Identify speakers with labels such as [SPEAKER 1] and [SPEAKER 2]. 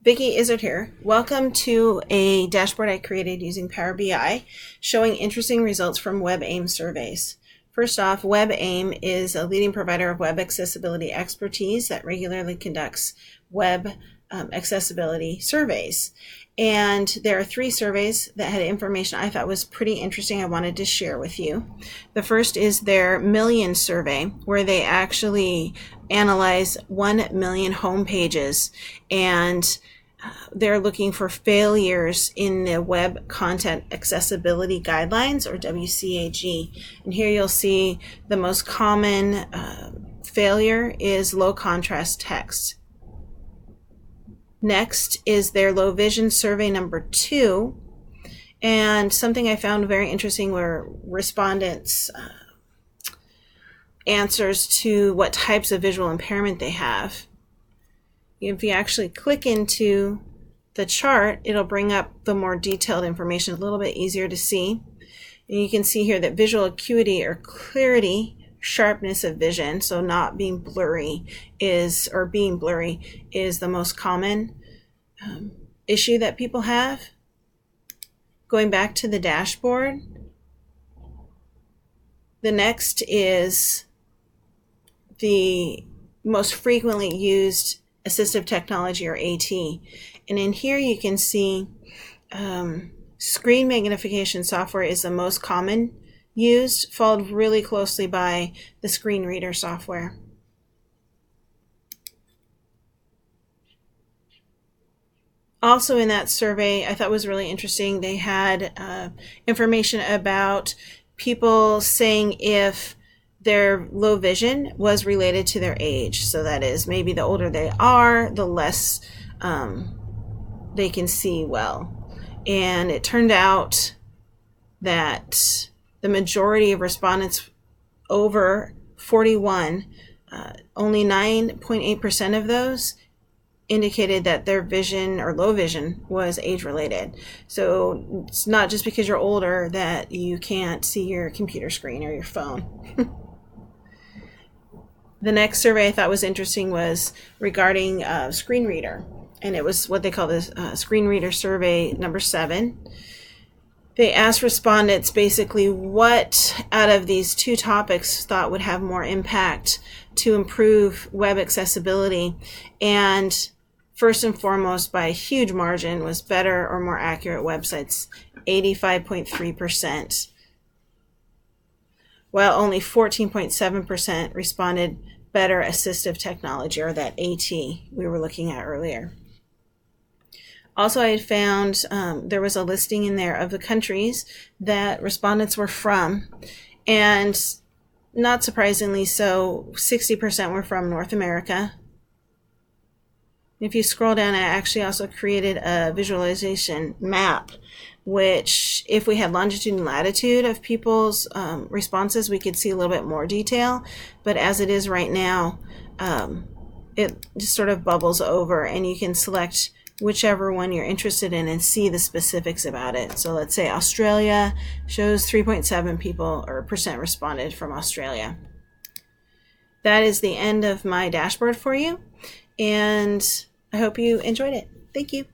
[SPEAKER 1] Vicki Izzard here. Welcome to a dashboard I created using Power BI showing interesting results from WebAIM surveys. First off, WebAIM is a leading provider of web accessibility expertise that regularly conducts web accessibility surveys. And there are 3 surveys that had information I thought was pretty interesting I wanted to share with you. The first is their Million survey, where they actually analyze 1 million home pages, and they're looking for failures in the Web Content Accessibility Guidelines, or WCAG. And here you'll see the most common failure is low contrast text. Next is their low vision survey number 2. And something I found very interesting were respondents' answers to what types of visual impairment they have. If you actually click into the chart, it'll bring up the more detailed information, a little bit easier to see. And you can see here that visual acuity or clarity, sharpness of vision, so not being blurry is the most common issue that people have. Going back to the dashboard, the next is the most frequently used assistive technology, or AT. And in here you can see screen magnification software is the most common used, followed really closely by the screen reader software. Also in that survey, I thought was really interesting, they had information about people saying if their low vision was related to their age. So that is, maybe the older they are, the less they can see well. And it turned out that the majority of respondents over 41, only 9.8% of those indicated that their vision or low vision was age related. So it's not just because you're older that you can't see your computer screen or your phone. The next survey I thought was interesting was regarding screen reader, and it was what they call the screen reader survey number 7. They asked respondents basically what out of these 2 topics thought would have more impact to improve web accessibility, and first and foremost, by a huge margin, was better or more accurate websites, 85.3%. While only 14.7% responded better assistive technology, or that AT we were looking at earlier. Also, I had found there was a listing in there of the countries that respondents were from, and not surprisingly so, 60% were from North America. If you scroll down, I actually also created a visualization map, which if we had longitude and latitude of people's responses, we could see a little bit more detail. But as it is right now, it just sort of bubbles over, and you can select whichever one you're interested in and see the specifics about it. So let's say Australia shows 3.7 people or percent responded from Australia. That is the end of my dashboard for you, and I hope you enjoyed it. Thank you.